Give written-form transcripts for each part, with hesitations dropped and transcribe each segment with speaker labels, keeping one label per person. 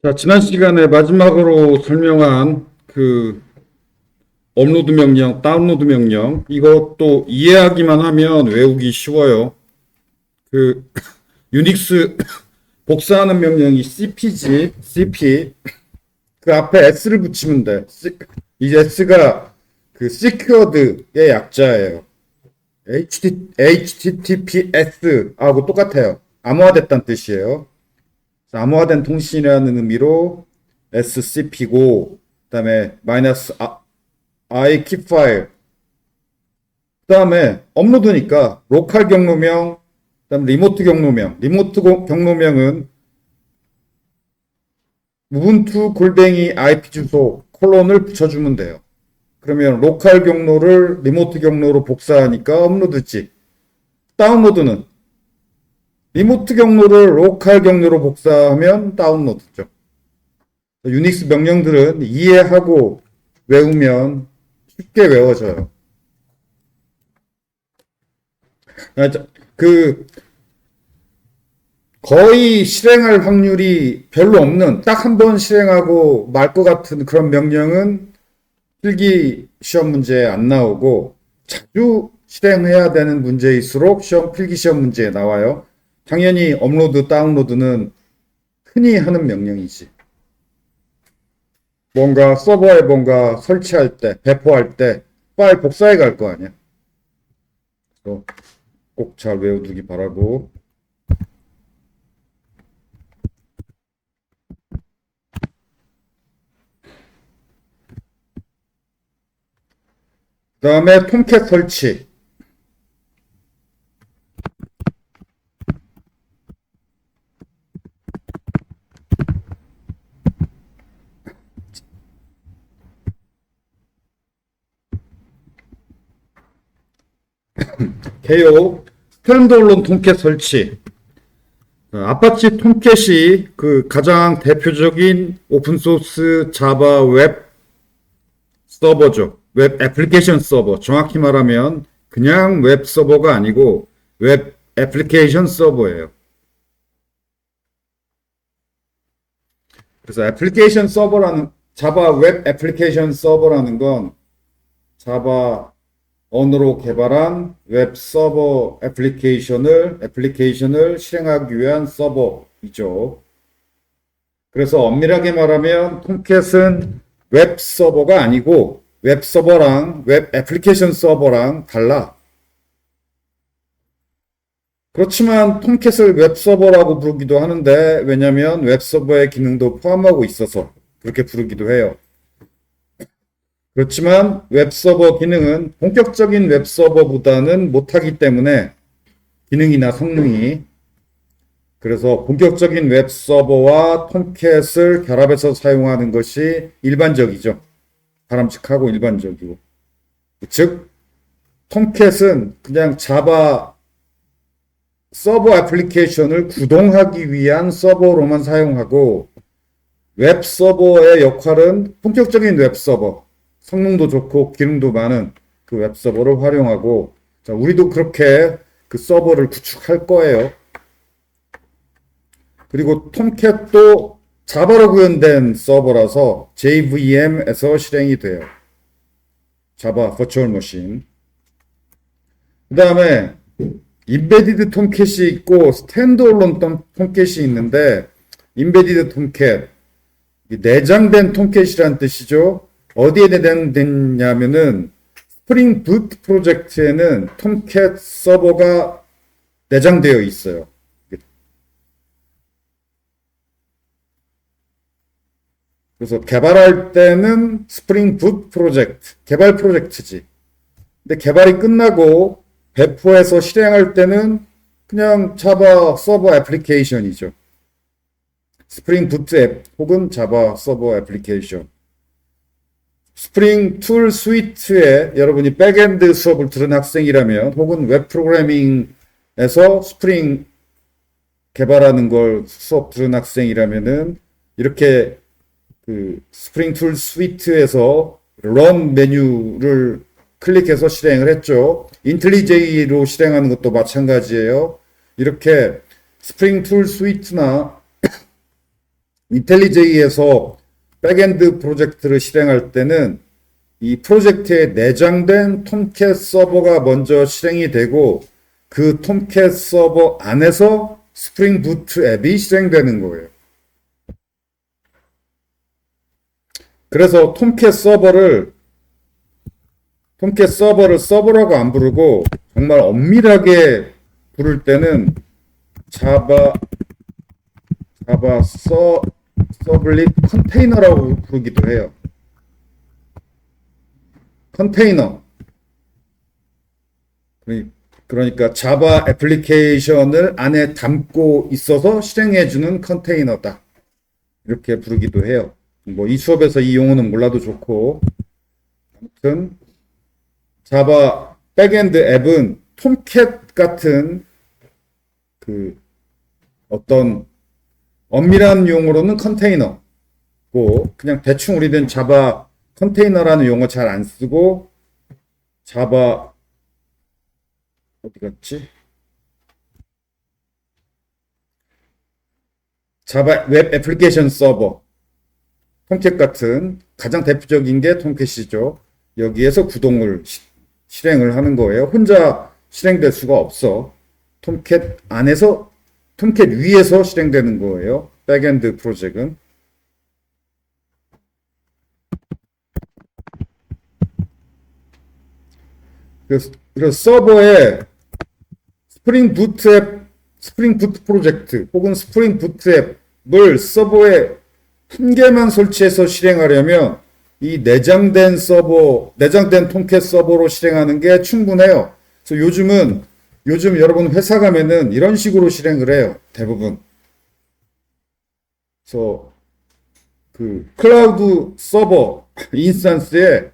Speaker 1: 자, 지난 시간에 마지막으로 설명한 그 업로드 명령, 다운로드 명령, 이것도 이해하기만 하면 외우기 쉬워요. 그 유닉스 복사하는 명령이 cp지, cp. 그 앞에 s를 붙이면 돼. 이 s가 그 secured의 약자예요. HTTPS하고 똑같아요. 암호화됐다는 뜻이에요. 암호화된 통신이라는 의미로 SCP고, 그 다음에 마이너스 I keep file, 그 다음에 업로드니까 로컬 경로명, 그 다음에 리모트 경로명. 리모트 경로명은 우분투 골뱅이 IP 주소 콜론을 붙여주면 돼요. 그러면 로컬 경로를 리모트 경로로 복사하니까 업로드지. 다운로드는 리모트 경로를 로컬 경로로 복사하면 다운로드죠. 유닉스 명령들은 이해하고 외우면 쉽게 외워져요. 그 거의 실행할 확률이 별로 없는, 딱 한 번 실행하고 말 것 같은 그런 명령은 필기 시험 문제에 안 나오고, 자주 실행해야 되는 문제일수록 필기 시험 문제에 나와요. 당연히 업로드, 다운로드는 흔히 하는 명령이지. 뭔가 서버에 뭔가 설치할 때, 배포할 때 파일 복사해 갈 거 아니야. 그래서 꼭 잘 외워두기 바라고. 그 다음에 톰캣 설치. 개요. 스탠드얼론 톰캣 설치. 아파치 톰캣이 그 가장 대표적인 오픈소스 자바 웹 서버죠. 웹 애플리케이션 서버. 정확히 말하면 그냥 웹 서버가 아니고 웹 애플리케이션 서버예요. 그래서 애플리케이션 서버라는, 자바 웹 애플리케이션 서버라는 건 자바 언어로 개발한 웹 서버 애플리케이션을 실행하기 위한 서버이죠. 그래서 엄밀하게 말하면 톰캣은 웹 서버가 아니고 웹 서버랑 웹 애플리케이션 서버랑 달라. 그렇지만 톰캣을 웹 서버라고 부르기도 하는데, 왜냐하면 웹 서버의 기능도 포함하고 있어서 그렇게 부르기도 해요. 그렇지만 웹서버 기능은 본격적인 웹서버보다는 못하기 때문에, 기능이나 성능이, 그래서 본격적인 웹서버와 톰캣을 결합해서 사용하는 것이 일반적이죠. 바람직하고 일반적이고. 즉 톰캣은 그냥 자바 서버 애플리케이션을 구동하기 위한 서버로만 사용하고, 웹서버의 역할은 본격적인 웹서버, 성능도 좋고 기능도 많은 그 웹서버를 활용하고, 자, 우리도 그렇게 그 서버를 구축할 거예요. 그리고 톰캣도 자바로 구현된 서버라서 JVM에서 실행이 돼요. 자바 버추얼 머신. 그 다음에 임베디드 톰캣이 있고 스탠드얼론 톰캣이 있는데, 임베디드 톰캣, 내장된 톰캣이란 뜻이죠. 어디에 내장됐냐면은 스프링 부트 프로젝트에는 톰캣 서버가 내장되어 있어요. 그래서 개발할 때는 스프링 부트 프로젝트, 개발 프로젝트지. 근데 개발이 끝나고 배포해서 실행할 때는 그냥 자바 서버 애플리케이션이죠. 스프링 부트 앱 혹은 자바 서버 애플리케이션. 스프링 툴 스위트에 여러분이 백엔드 수업을 들은 학생이라면, 혹은 웹 프로그래밍에서 스프링 개발하는 걸 수업 들은 학생이라면은, 이렇게 그 스프링 툴 스위트에서 런 메뉴를 클릭해서 실행을 했죠. 인텔리제이로 실행하는 것도 마찬가지예요. 이렇게 스프링 툴 스위트나 인텔리제이에서 백엔드 프로젝트를 실행할 때는 이 프로젝트에 내장된 톰캣 서버가 먼저 실행이 되고 그 톰캣 서버 안에서 스프링 부트 앱이 실행되는 거예요. 그래서 톰캣 서버를 서버라고 안 부르고 정말 엄밀하게 부를 때는 자바 서블릿 컨테이너라고 부르기도 해요. 컨테이너. 그러니까 자바 애플리케이션을 안에 담고 있어서 실행해주는 컨테이너다. 이렇게 부르기도 해요. 뭐 이 수업에서 이 용어는 몰라도 좋고, 아무튼 자바 백엔드 앱은 톰캣 같은 그 어떤 엄밀한 용어로는 컨테이너고, 그냥 대충 우리는 자바 컨테이너라는 용어 잘 안 쓰고 자바 어디 갔지? 자바 웹 애플리케이션 서버 톰캣 같은 가장 대표적인 게 톰캣이죠. 여기에서 구동을 실행을 하는 거예요. 혼자 실행될 수가 없어. 톰캣 안에서 톰캣 위에서 실행되는 거예요. 백엔드 프로젝트는. 그래서 서버에 스프링 부트 프로젝트 혹은 스프링 부트 앱을 서버에 한 개만 설치해서 실행하려면 이 내장된 톰캣 서버로 실행하는 게 충분해요. 그래서 요즘 여러분 회사 가면은 이런 식으로 실행을 해요. 대부분. 그래서 그 클라우드 서버 인스턴스에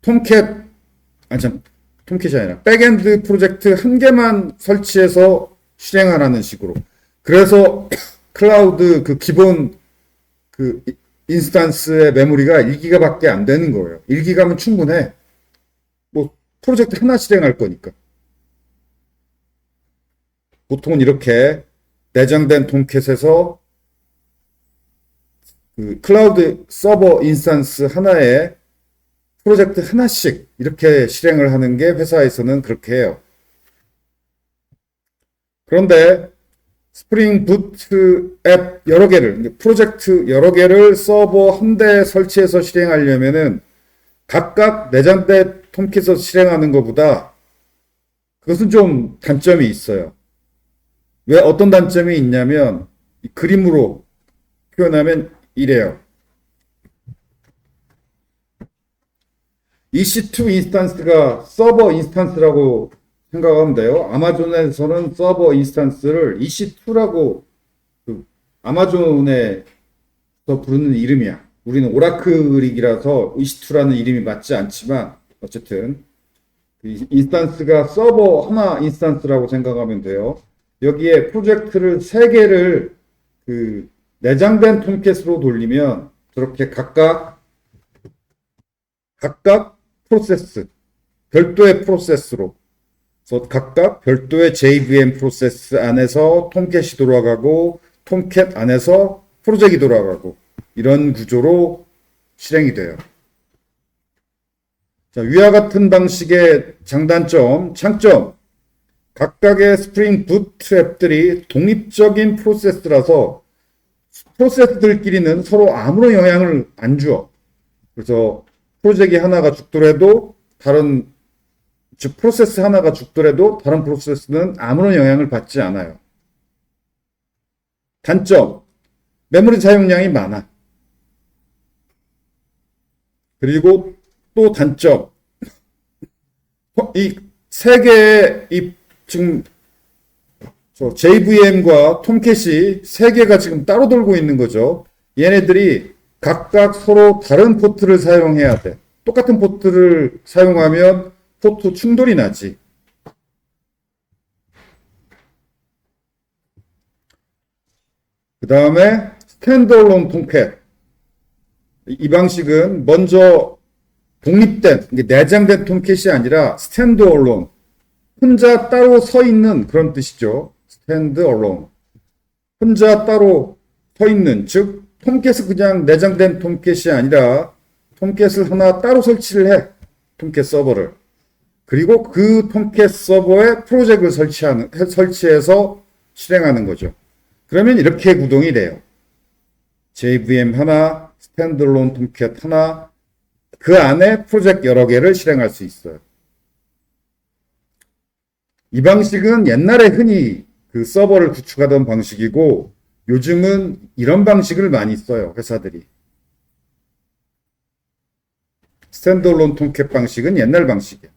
Speaker 1: 톰캣이 아니라 백엔드 프로젝트 한 개만 설치해서 실행하라는 식으로. 그래서 클라우드 그 기본 그 인스턴스의 메모리가 1기가밖에 안 되는 거예요. 1기가면 충분해. 뭐 프로젝트 하나 실행할 거니까. 보통은 이렇게 내장된 톰캣에서 그 클라우드 서버 인스턴스 하나에 프로젝트 하나씩 이렇게 실행을 하는 게 회사에서는 그렇게 해요. 그런데 스프링 부트 앱 여러 개를, 프로젝트 여러 개를 서버 한 대 설치해서 실행하려면은 각각 내장된 톰캣에서 실행하는 것보다 그것은 좀 단점이 있어요. 왜 어떤 단점이 있냐면 그림으로 표현하면 이래요. EC2 인스턴스가 서버 인스턴스라고 생각하면 돼요. 아마존에서는 서버 인스턴스를 EC2라고 아마존에서 부르는 이름이야. 우리는 오라클이라서 EC2라는 이름이 맞지 않지만 어쨌든 인스턴스가 서버 하나 인스턴스라고 생각하면 돼요. 여기에 프로젝트를 3개를 그 내장된 톰캣으로 돌리면 저렇게 각각 프로세스, 별도의 프로세스로, 그래서 각각 별도의 JVM 프로세스 안에서 톰캣이 돌아가고, 톰캣 안에서 프로젝트가 돌아가고, 이런 구조로 실행이 돼요. 자, 위와 같은 방식의 장단점, 장점. 각각의 스프링 부트 앱들이 독립적인 프로세스라서 프로세스들끼리는 서로 아무런 영향을 안 줘. 그래서 프로젝트 하나가 죽더라도 프로세스 하나가 죽더라도 다른 프로세스는 아무런 영향을 받지 않아요. 단점, 메모리 사용량이 많아. 그리고 또 단점, 이 세 개의 지금 JVM과 톰캣이 세 개가 지금 따로 돌고 있는 거죠. 얘네들이 각각 서로 다른 포트를 사용해야 돼. 똑같은 포트를 사용하면 포트 충돌이 나지. 그 다음에 스탠드얼론 톰캣. 이 방식은 먼저 독립된, 내장된 톰캣이 아니라 스탠드얼론. 혼자 따로 서 있는 그런 뜻이죠. 스탠드얼론. 혼자 따로 서 있는, 즉 톰캣은 그냥 내장된 톰캣이 아니라 톰캣을 하나 따로 설치를 해. 톰캣 서버를. 그리고 그 톰캣 서버에 프로젝트를 설치해서 실행하는 거죠. 그러면 이렇게 구동이 돼요. JVM 하나, 스탠드얼론 톰캣 하나, 그 안에 프로젝트 여러 개를 실행할 수 있어요. 이 방식은 옛날에 흔히 그 서버를 구축하던 방식이고, 요즘은 이런 방식을 많이 써요, 회사들이. 스탠드얼론 톰캣 방식은 옛날 방식이에요.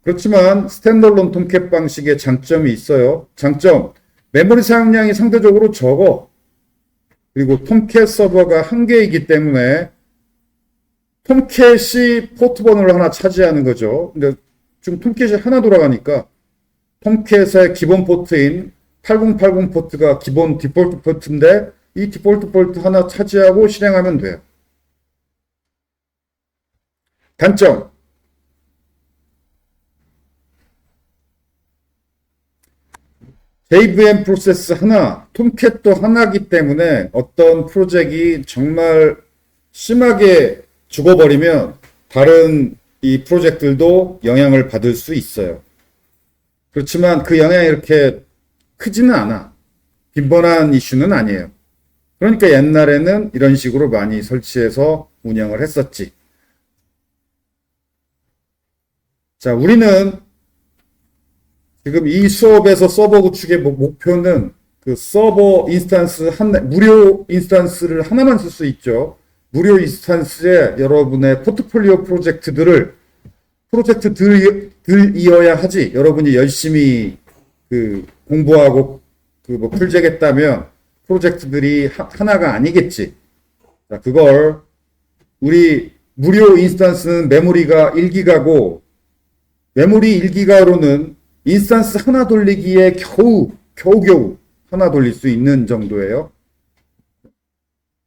Speaker 1: 그렇지만 스탠드얼론 톰캣 방식의 장점이 있어요. 장점, 메모리 사용량이 상대적으로 적어. 그리고 톰캣 서버가 한 개이기 때문에 톰캣이 포트 번호를 하나 차지하는 거죠. 근데 지금 톰캣이 하나 돌아가니까 톰캣의 기본 포트인 8080 포트가 기본 디폴트 포트인데 이 디폴트 포트 하나 차지하고 실행하면 돼요. 단점, JVM 프로세스 하나, 톰캣도 하나이기 때문에 어떤 프로젝트이 정말 심하게 죽어버리면 다른 이 프로젝트들도 영향을 받을 수 있어요. 그렇지만 그 영향이 이렇게 크지는 않아. 빈번한 이슈는 아니에요. 그러니까 옛날에는 이런 식으로 많이 설치해서 운영을 했었지. 자, 우리는 지금 이 수업에서 서버 구축의 목표는 그 서버 인스턴스 무료 인스턴스를 하나만 쓸 수 있죠. 무료 인스턴스에 여러분의 포트폴리오 프로젝트들이어야 하지. 여러분이 열심히 그 공부하고 그 뭐 풀제겠다면 프로젝트들이 하나가 아니겠지. 자, 그걸 우리 무료 인스턴스는 메모리가 1기가고 메모리 1기가로는 인스턴스 하나 돌리기에 겨우 하나 돌릴 수 있는 정도예요.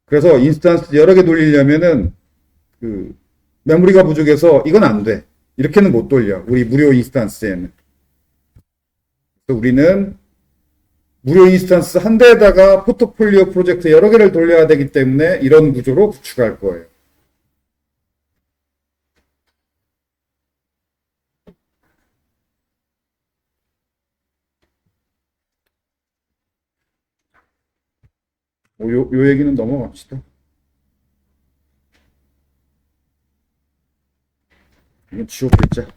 Speaker 1: 그래서 인스턴스 여러 개 돌리려면은 그 메모리가 부족해서 이건 안 돼. 이렇게는 못 돌려. 우리 무료 인스턴스에는. 그래서 우리는 무료 인스턴스 한 대에다가 포트폴리오 프로젝트 여러 개를 돌려야 되기 때문에 이런 구조로 구축할 거예요. 요 얘기는 넘어갑시다. 이건 지워버리자.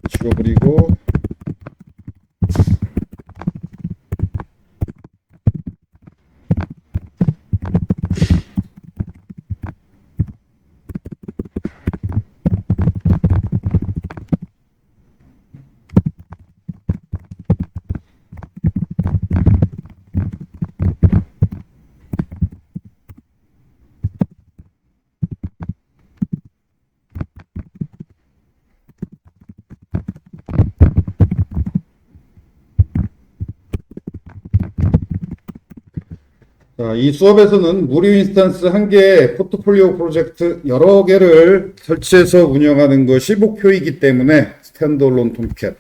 Speaker 1: 지워버리고 자, 이 수업에서는 무료 인스턴스 한 개에 포트폴리오 프로젝트 여러 개를 설치해서 운영하는 것이 목표이기 때문에 스탠드얼론 톰캣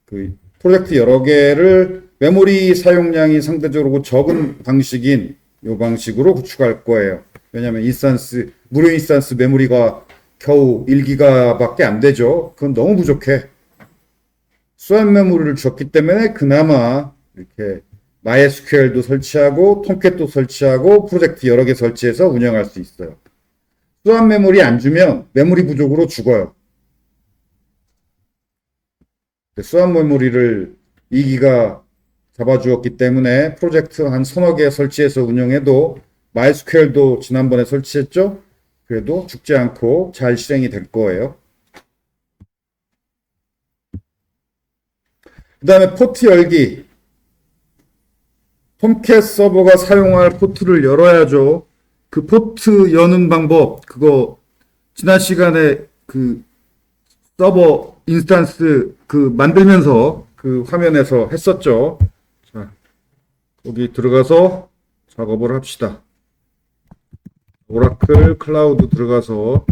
Speaker 1: 그 프로젝트 여러 개를 메모리 사용량이 상대적으로 적은 방식인 이 방식으로 구축할 거예요. 왜냐하면 무료 인스턴스 메모리가 겨우 1기가밖에 안 되죠. 그건 너무 부족해. 수한 메모리를 줬기 때문에 그나마 이렇게 MySQL도 설치하고 톰캣도 설치하고 프로젝트 여러 개 설치해서 운영할 수 있어요. 수한 메모리 안 주면 메모리 부족으로 죽어요. 수한 메모리를 2기가 잡아주었기 때문에 프로젝트 한 서너 개 설치해서 운영해도 MySQL도 지난번에 설치했죠? 그래도 죽지 않고 잘 실행이 될 거예요. 그 다음에 포트 열기. 톰캣 서버가 사용할 포트를 열어야죠. 그 포트 여는 방법, 그거 지난 시간에 그 서버 인스턴스 그 만들면서 그 화면에서 했었죠. 자, 거기 들어가서 작업을 합시다. 오라클 클라우드 들어가서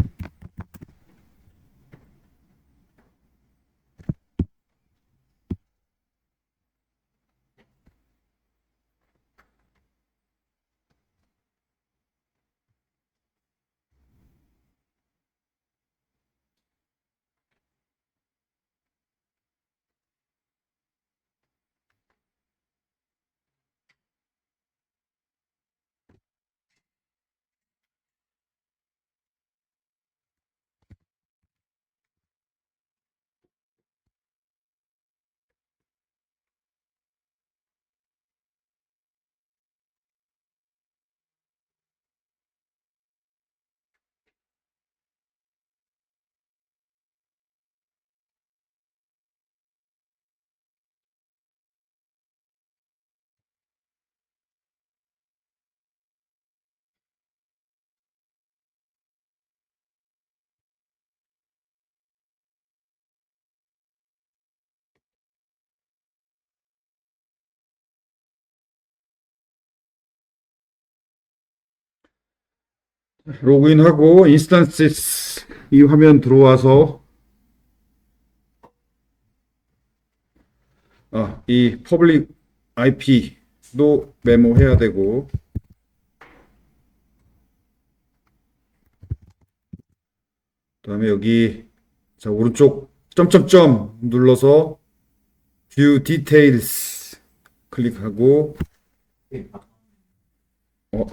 Speaker 1: 로그인하고 인스턴시스 이 화면 들어와서 이 퍼블릭 IP도 메모해야 되고 그다음에 여기 자 오른쪽 점점점 눌러서 View Details 클릭하고 어,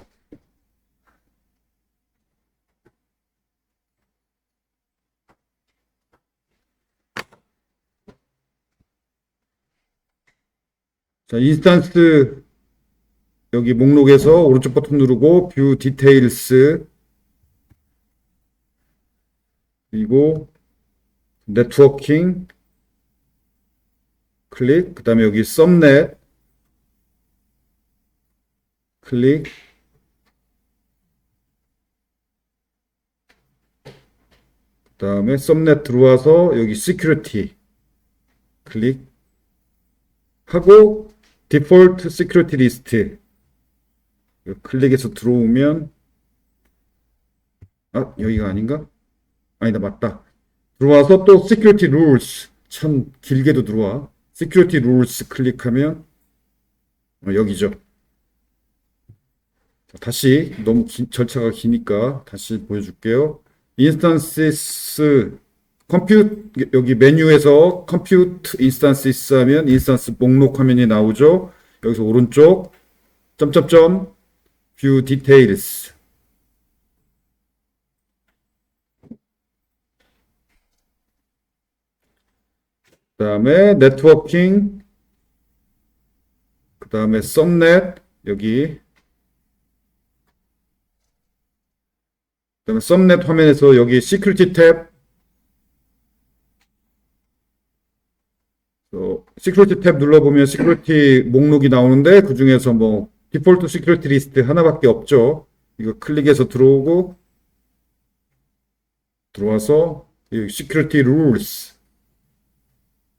Speaker 1: 자 인스턴스 여기 목록에서 오른쪽 버튼 누르고 View Details 그리고 네트워킹 클릭 그 다음에 여기 썸넷 클릭 그 다음에 썸넷 들어와서 여기 시큐리티 클릭 하고 디폴트 시큐리티 리스트 클릭해서 들어오면 여기가 아닌가? 아니다 맞다 들어와서 또 시큐리티 룰스 참 길게도 들어와 시큐리티 룰스 클릭하면 여기죠. 다시 너무 절차가 기니까 다시 보여줄게요. 인스턴시스 컴퓨트 여기 메뉴에서 컴퓨트 인스턴시스 하면 인스턴스 목록 화면이 나오죠. 여기서 오른쪽 점점점 뷰 디테일스 그 다음에 네트워킹 그 다음에 썸넷 여기 그 다음에 썸넷 화면에서 여기 시큐리티 탭 시큐리티 탭 눌러보면 시큐리티 목록이 나오는데 그 중에서 뭐 디폴트 시큐리티 리스트 하나밖에 없죠. 이거 클릭해서 들어오고 들어와서 이 시큐리티 룰스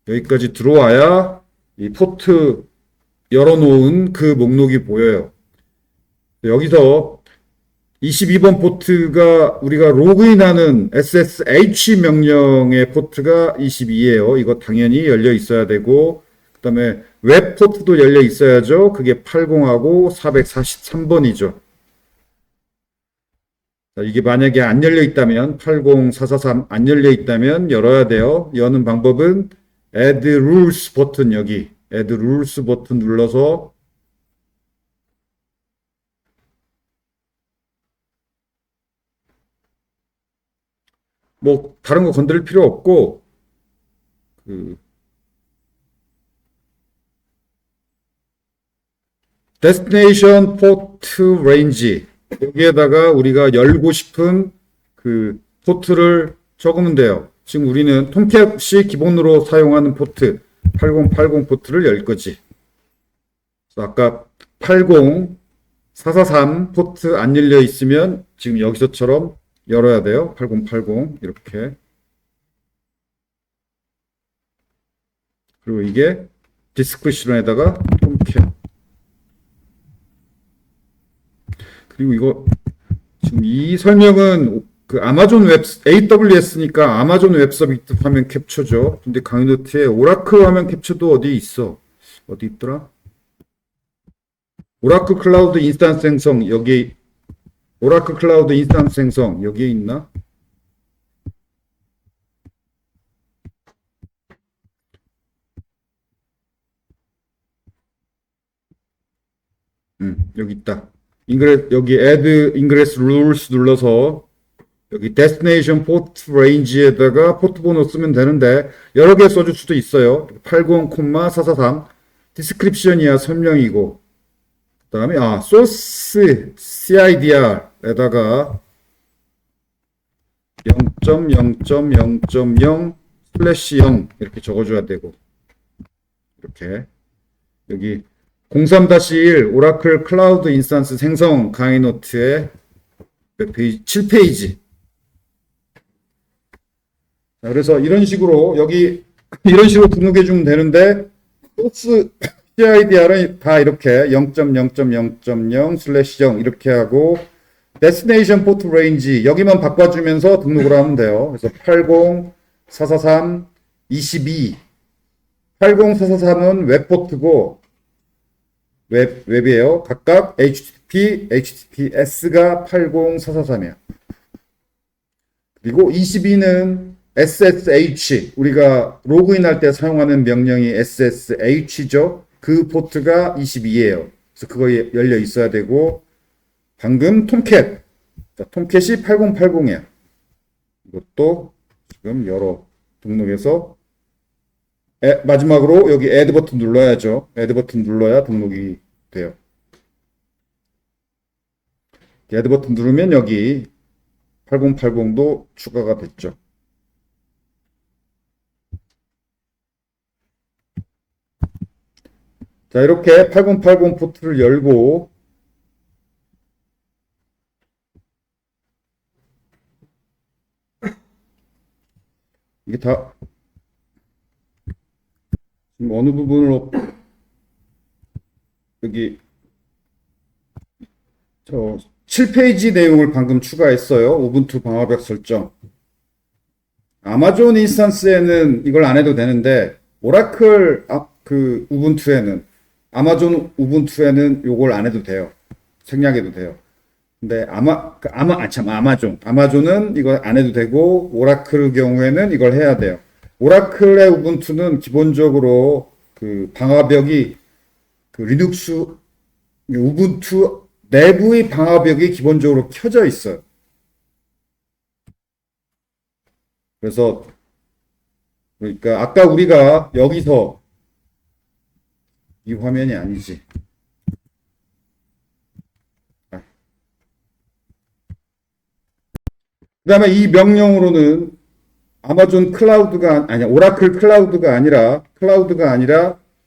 Speaker 1: 여기까지 들어와야 이 포트 열어놓은 그 목록이 보여요. 여기서 22번 포트가 우리가 로그인하는 SSH 명령의 포트가 22예요. 이거 당연히 열려 있어야 되고 그 다음에 웹 포트도 열려 있어야죠. 그게 80하고 443번이죠. 이게 만약에 안 열려 있다면 80443 안 열려 있다면 열어야 돼요. 여는 방법은 Add Rules 버튼 여기 Add Rules 버튼 눌러서 뭐 다른 거 건드릴 필요 없고 Destination Port Range 여기에다가 우리가 열고 싶은 그 포트를 적으면 돼요. 지금 우리는 통캡이 기본으로 사용하는 포트 8080 포트를 열 거지. 그래서 아까 80443 포트 안 열려 있으면 지금 여기서처럼 열어야 돼요. 8080 이렇게. 그리고 이게 디스크리션에다가 통캡. 그리고 이거 지금 이 설명은 그 아마존 웹 AWS니까 아마존 웹 서비스 화면 캡처죠. 근데 강의노트에 오라클 화면 캡처도 어디 있어? 어디 있더라? 오라클 클라우드 인스턴스 생성 여기 오라클 클라우드 인스턴스 생성 여기에 있나? 여기 있다. 여기 add ingress rules 눌러서 여기 destination port range에다가 포트 번호 쓰면 되는데 여러 개 써줄 수도 있어요. 80,443 description이야 설명이고 그 다음에 source CIDR에다가 0.0.0.0/0 이렇게 적어줘야 되고 이렇게 여기 03-1 오라클 클라우드 인스턴스 생성 강의 노트의 몇 페이지? 7페이지. 자, 그래서 이런 식으로 여기 이런 식으로 등록해 주면 되는데 소스 CIDR은 다 이렇게 0.0.0.0/0 이렇게 하고 데스티네이션 포트 레인지 여기만 바꿔주면서 등록을 하면 돼요. 그래서 80, 443, 22. 80443은 웹포트고 웹이에요. 각각 HTTP, HTTPS가 80443이야. 그리고 22는 SSH, 우리가 로그인할 때 사용하는 명령이 SSH죠. 그 포트가 22예요. 그래서 그거 열려 있어야 되고, 방금 톰캣, 톰캣이 8080이야. 이것도 지금 열어 등록해서 마지막으로 여기 애드 버튼 눌러야죠. 애드 버튼 눌러야 등록이 돼요. 애드 버튼 누르면 여기 8080도 추가가 됐죠. 자, 이렇게 8080 포트를 열고 이게 다 지금 어느 부분으로 여기 저 7페이지 내용을 방금 추가했어요. 우분투 방화벽 설정. 아마존 인스턴스에는 이걸 안 해도 되는데 오라클 그 우분투에는 아마존 우분투에는 요걸 안 해도 돼요. 생략해도 돼요. 근데 아마존은 이걸 안 해도 되고 오라클 경우에는 이걸 해야 돼요. 오라클의 우분투는 기본적으로 그 방화벽이 그 리눅스 우분투 내부의 방화벽이 기본적으로 켜져 있어요. 그래서 그러니까 아까 우리가 여기서 이 화면이 아니지. 그 다음에 이 명령으로는 아마존 클라우드가 아니야 오라클 클라우드가 아니라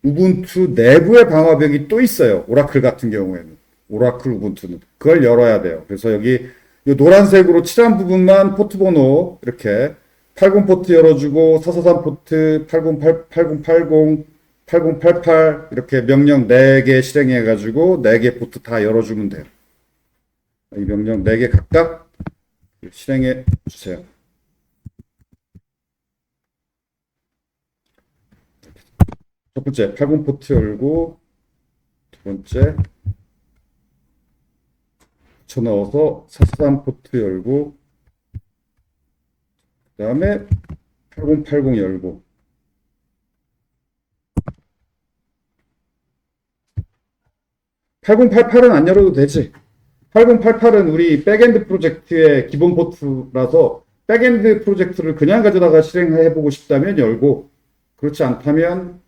Speaker 1: 우분투 내부의 방화벽이 또 있어요. 오라클 같은 경우에는 오라클 우분투는 그걸 열어야 돼요. 그래서 여기 이 노란색으로 칠한 부분만 포트 번호 이렇게 80 포트 열어주고 443 포트 8080 8088 이렇게 명령 4개 실행해 가지고 4개 포트 다 열어주면 돼요. 이 명령 4개 각각 실행해 주세요. 첫 번째 80 포트 열고 두 번째 붙여 넣어서 443 포트 열고 그 다음에 8080 열고 8088은 안 열어도 되지. 8088은 우리 백엔드 프로젝트의 기본 포트라서 백엔드 프로젝트를 그냥 가져다가 실행해보고 싶다면 열고 그렇지 않다면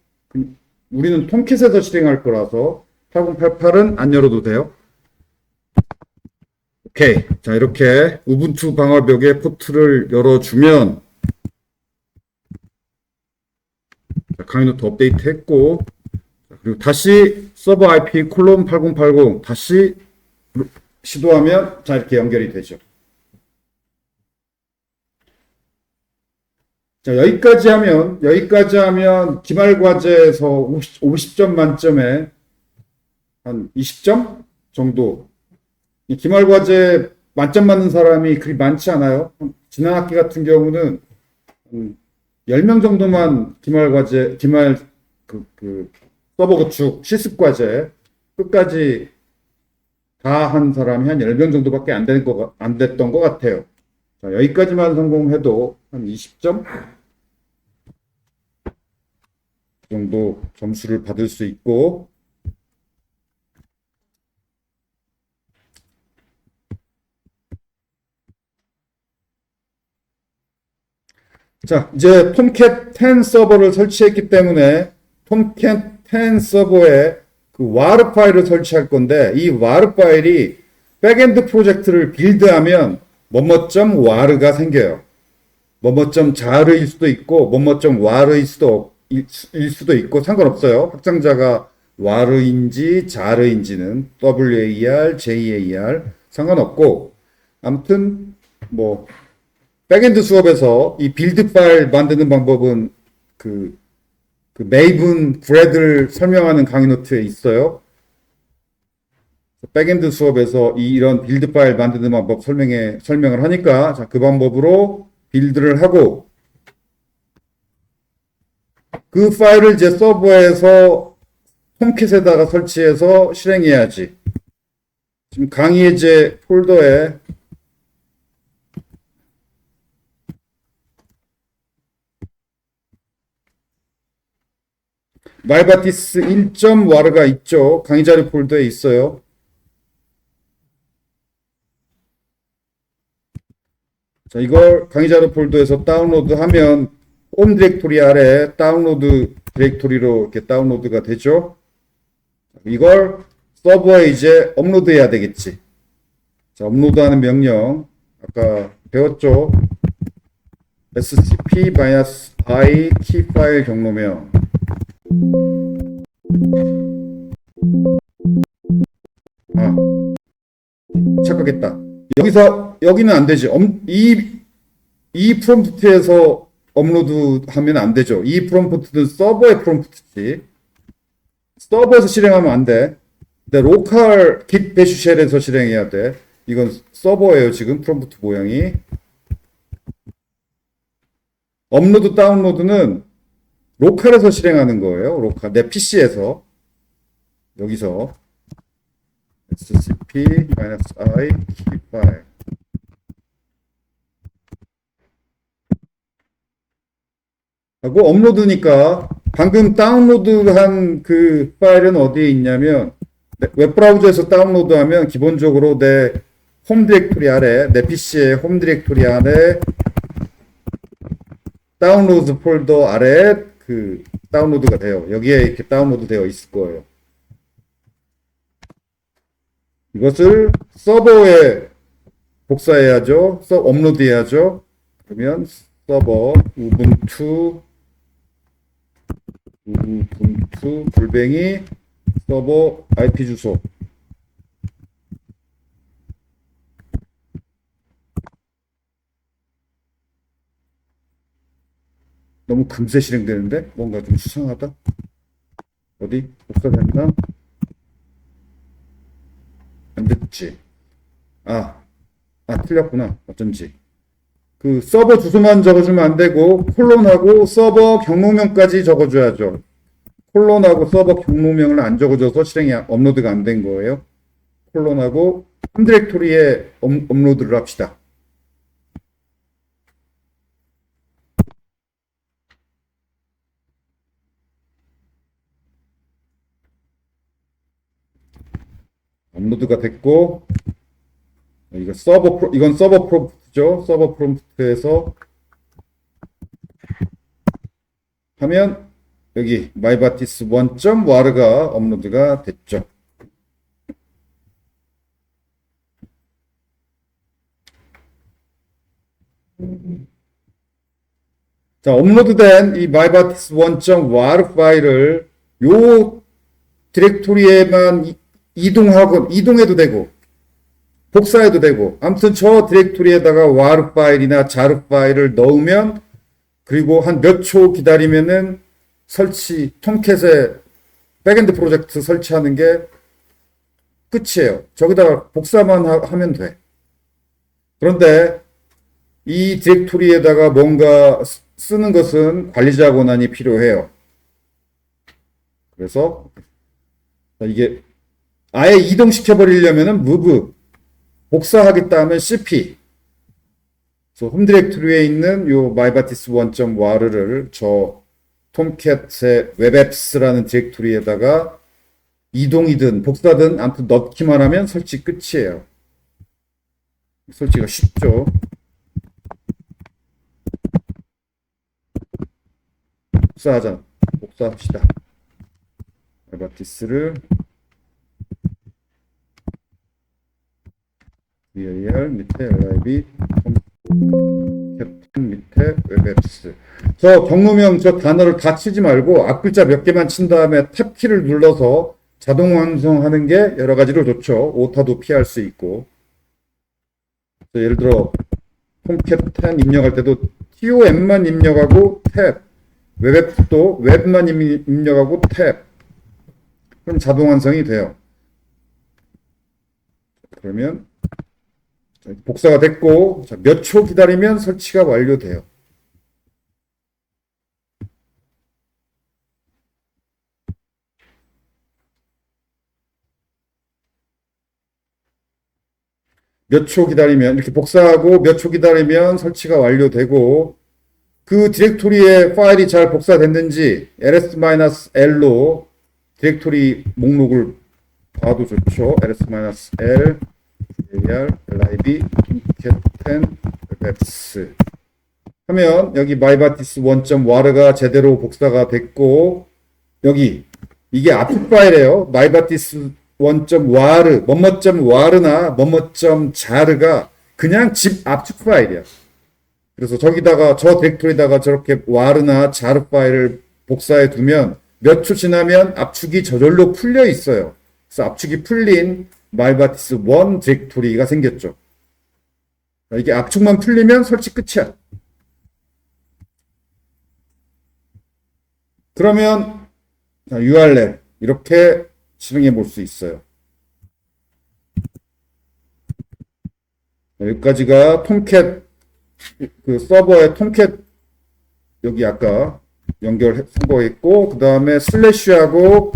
Speaker 1: 우리는 톰캣에서 실행할 거라서 8088은 안 열어도 돼요. 오케이. 자, 이렇게 우분투 방화벽의 포트를 열어주면 강의노트 업데이트 했고 그리고 다시 서버 IP 콜론 8080 다시 시도하면 자 이렇게 연결이 되죠. 자 여기까지 하면 기말과제에서 50점 만점에 한 20점 정도. 기말과제 만점 맞는 사람이 그리 많지 않아요. 지난 학기 같은 경우는 10명 정도만 기말 서버 구축 실습과제 끝까지 다 한 사람이 한 10명 정도밖에 안 됐던 것 같아요. 자, 여기까지만 성공해도 한 20점 정도 점수를 받을 수 있고 자, 이제 톰캣 10 서버를 설치했기 때문에 톰캣 10 서버에 그 와르 파일을 설치할 건데 이 와르 파일이 백엔드 프로젝트를 빌드하면 뭐뭐점 와르가 생겨요. 뭐뭐점 자르일 수도 있고 뭐뭐점 와르일 수도 있고 상관없어요. 확장자가 와르인지 자르인지는 WAR, JAR 상관없고 아무튼 뭐 백엔드 수업에서 이 빌드 파일 만드는 방법은 그 메이븐 그래드를 설명하는 강의 노트에 있어요. 백엔드 수업에서 이런 빌드 파일 만드는 방법 설명을 하니까, 자, 그 방법으로 빌드를 하고, 그 파일을 이제 서버에서 홈캣에다가 설치해서 실행해야지. 지금 강의예제 폴더에 말바티스 1.war가 있죠. 강의 자료 폴더에 있어요. 자, 이걸 강의 자료 폴더에서 다운로드 하면 홈 디렉토리 아래 다운로드 디렉토리로 이렇게 다운로드가 되죠. 이걸 서버에 이제 업로드해야 되겠지. 자, 업로드하는 명령 아까 배웠죠. scp-i 키 파일 경로명. 아, 착각했다. 여기는 안 되지. 이 프롬프트에서 업로드하면 안 되죠. 이 프롬프트는 서버의 프롬프트지. 서버에서 실행하면 안 돼. 근데 로컬 git bash 쉘에서 실행해야 돼. 이건 서버예요. 지금 프롬프트 모양이. 업로드 다운로드는 로컬에서 실행하는 거예요. 로컬 내 PC에서 여기서 scp-i 키 파일 하고 업로드니까 방금 다운로드한 그 파일은 어디에 있냐면 웹브라우저에서 다운로드하면 기본적으로 내 홈 디렉토리 아래 내 PC의 홈 디렉토리 안에 다운로드 폴더 아래 그 다운로드가 돼요. 여기에 이렇게 다운로드 되어 있을 거예요. 이것을 서버에 복사해야죠. 업로드해야죠. 그러면 서버 우분투 골뱅이 서버 IP 주소 너무 금세 실행되는데 뭔가 좀 수상하다. 어디 복사됐나? 안 됐지. 틀렸구나. 어쩐지. 그 서버 주소만 적어주면 안 되고 콜론하고 서버 경로명까지 적어줘야죠. 콜론하고 서버 경로명을 안 적어줘서 실행이 업로드가 안 된 거예요. 콜론하고 홈 디렉토리에 업로드를 합시다. 업로드가 됐고 이건 서버 프롬프트죠. 서버 프롬프트에서 하면 여기 mybatis 1.war가 업로드가 됐죠. 자, 업로드된 이 mybatis 1.war 파일을 요 디렉토리에만 이동해도 되고 복사해도 되고 아무튼 저 디렉토리에다가 war 파일이나 jar 파일을 넣으면 그리고 한 몇 초 기다리면은 톰캣에 백엔드 프로젝트 설치하는 게 끝이에요. 저기다가 복사만 하면 돼. 그런데 이 디렉토리에다가 뭔가 쓰는 것은 관리자 권한이 필요해요. 그래서 이게 아예 이동시켜 버리려면은 move 복사하겠다 하면 cp. 그래서 홈 디렉토리에 있는 요 mybatis 1.war를 저 톰캣의 webApps라는 디렉토리에다가 이동이든 복사든 아무튼 넣기만 하면 설치 끝이에요. 설치가 쉽죠. 복사합시다. mybatis를 var 밑에 lib 캡틴 밑에 webapps. 저 경로명 저 단어를 다 치지 말고 앞글자 몇 개만 친 다음에 탭키를 눌러서 자동 완성하는 게 여러 가지로 좋죠. 오타도 피할 수 있고. 예를 들어 홈캡10 입력할 때도 tom만 입력하고 탭, webApps도 웹만 입력하고 탭. 그럼 자동 완성이 돼요. 그러면 복사가 됐고, 몇 초 기다리면 설치가 완료돼요. 몇 초 기다리면, 이렇게 복사하고 몇 초 기다리면 설치가 완료되고, 그 디렉토리에 파일이 잘 복사됐는지 ls-l로 디렉토리 목록을 봐도 좋죠. ls-l var lib tomcat10 webs 하면 여기 mybatis 1.war가 제대로 복사가 됐고, 여기 이게 압축 파일이에요. mybatis 1.war 뭐뭐.war나 뭐뭐.zar가 그냥 집 압축 파일이야. 그래서 저기다가 저 디렉토리다가 저렇게 war나 jar 파일을 복사해 두면 몇 초 지나면 압축이 저절로 풀려 있어요. 그래서 압축이 풀린 mybatis 1 디렉토리가 생겼죠. 이게 압축만 풀리면 설치 끝이야. 그러면 url 이렇게 실행해 볼 수 있어요. 여기까지가 톰캣 그 서버에 톰캣 여기 아까 연결 성공했고, 그 다음에 슬래시하고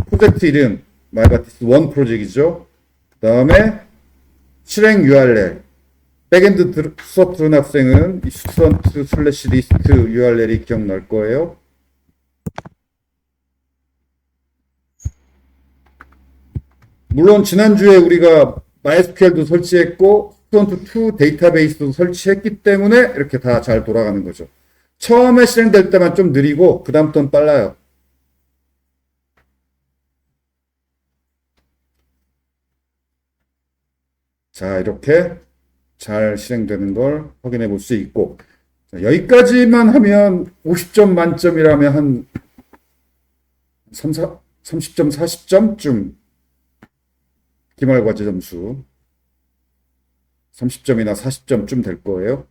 Speaker 1: 프로젝트 이름 mybatis 1 프로젝트이죠. 그 다음에 실행 URL 백엔드 수업 들은 학생은 이 스튜던트 슬래시 리스트 URL이 기억날 거예요. 물론 지난주에 우리가 MySQL도 설치했고 스튜던트2 데이터베이스도 설치했기 때문에 이렇게 다 잘 돌아가는 거죠. 처음에 실행될 때만 좀 느리고 그 다음부터는 빨라요. 자, 이렇게 잘 실행되는 걸 확인해 볼 수 있고, 자, 여기까지만 하면 50점 만점이라면 한 30점, 40점쯤 기말과제 점수 30점이나 40점쯤 될 거예요.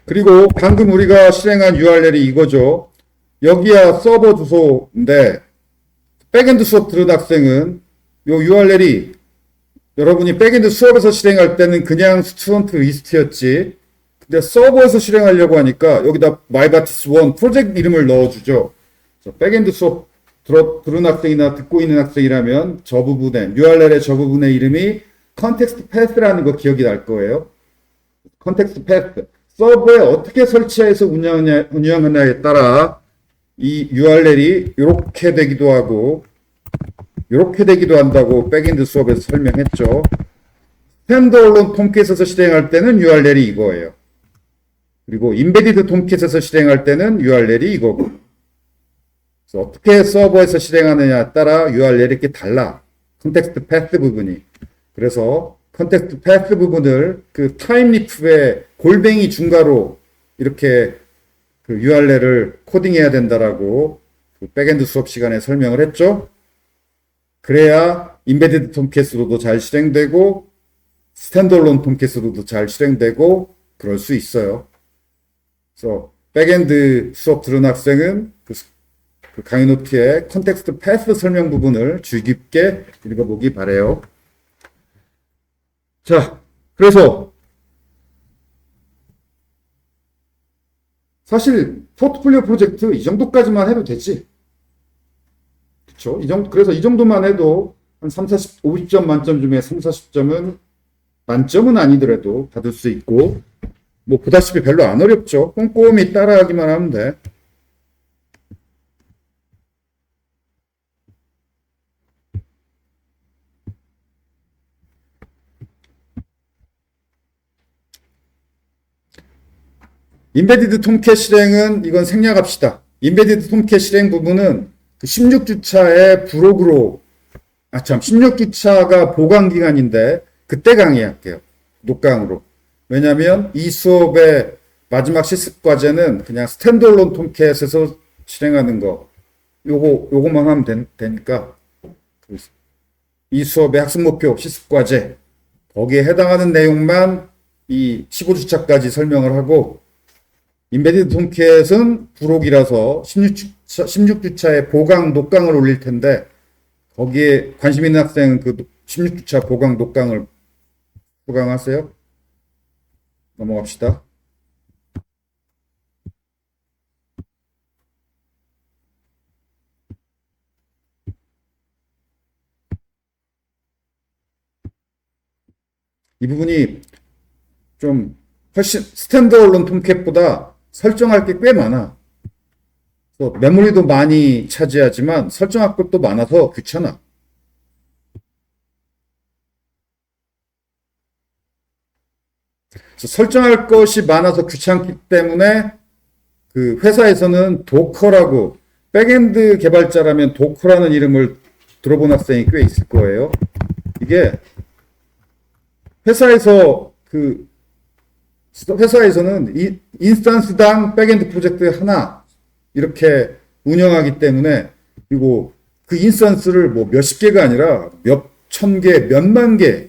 Speaker 1: 그리고 방금 우리가 실행한 URL이 이거죠. 여기야 서버 주소인데 백엔드 수업 들은 학생은 요 URL이 여러분이 백엔드 수업에서 실행할 때는 그냥 스튜던트 리스트였지. 근데 서버에서 실행하려고 하니까 여기다 mybatis 1 프로젝트 이름을 넣어주죠. 백엔드 수업 들은 학생이나 듣고 있는 학생이라면 저 부분에 URL의 저 부분의 이름이 context path라는 거 기억이 날 거예요. context path. 서버에 어떻게 설치해서 운영하냐에 따라 이 URL이 이렇게 되기도 하고 이렇게 되기도 한다고 백엔드 수업에서 설명했죠. 스탠드얼론 톰캣에서 실행할 때는 URL이 이거예요. 그리고 인베디드 톰캣에서 실행할 때는 URL이 이거고. 그래서 어떻게 서버에서 실행하느냐에 따라 URL이 이렇게 달라. 컨텍스트 패스 부분이. 그래서 컨텍스트 패스 부분을 그 타임리프의 골뱅이 중괄호 이렇게 그 URL을 코딩해야 된다라고 그 백엔드 수업 시간에 설명을 했죠. 그래야 인베디드 톰캣으로도 잘 실행되고 스탠드얼론 톰캣으로도 잘 실행되고 그럴 수 있어요. 그래서 백엔드 수업 들은 학생은 그 강의 노트의 컨텍스트 패스 설명 부분을 주의 깊게 읽어보기 바래요. 자, 그래서 사실 포트폴리오 프로젝트 이 정도까지만 해도 되지. 그쵸? 그래서 이 정도만 해도 한 50점 만점 중에 40점은 만점은 아니더라도 받을 수 있고, 뭐 보다시피 별로 안 어렵죠. 꼼꼼히 따라하기만 하면 돼. 인베디드 톰캣 실행은 이건 생략합시다. 인베디드 톰캣 실행 부분은 그 16주차의 브로그로 16주차가 보강기간인데 그때 강의할게요. 녹강으로. 왜냐면 이 수업의 마지막 실습 과제는 그냥 스탠드얼론 톰캣에서 실행하는 거 요거만 하면 되니까 이 수업의 학습 목표 실습 과제 거기에 해당하는 내용만 이 15주차까지 설명을 하고, 인베디드 톰캣은 부록이라서 16주차에 보강, 녹강을 올릴 텐데 거기에 관심 있는 학생 그 16주차 보강 녹강을 수강하세요. 넘어갑시다. 이 부분이 좀 훨씬 스탠드얼론 톰캣보다 설정할 게 꽤 많아. 또 메모리도 많이 차지하지만 설정할 것도 많아서 귀찮아. 그래서 설정할 것이 많아서 귀찮기 때문에 그 회사에서는 도커라고, 백엔드 개발자라면 도커라는 이름을 들어본 학생이 꽤 있을 거예요. 이게 회사에서는 인스턴스당 백엔드 프로젝트 하나 이렇게 운영하기 때문에, 그리고 그 인스턴스를 뭐 몇십 개가 아니라 몇 천 개, 몇만 개,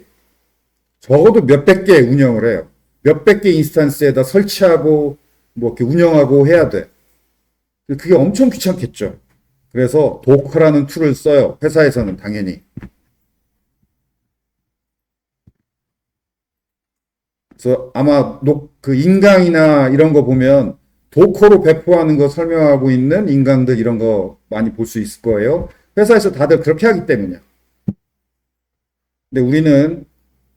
Speaker 1: 적어도 몇백 개 운영을 해요. 몇백 개 인스턴스에다 설치하고 뭐 이렇게 운영하고 해야 돼. 그게 엄청 귀찮겠죠. 그래서 도커라는 툴을 써요. 회사에서는 당연히. 그래서 아마 그 인강이나 이런 거 보면 도커로 배포하는 거 설명하고 있는 인강들 이런 거 많이 볼 수 있을 거예요. 회사에서 다들 그렇게 하기 때문이야. 근데 우리는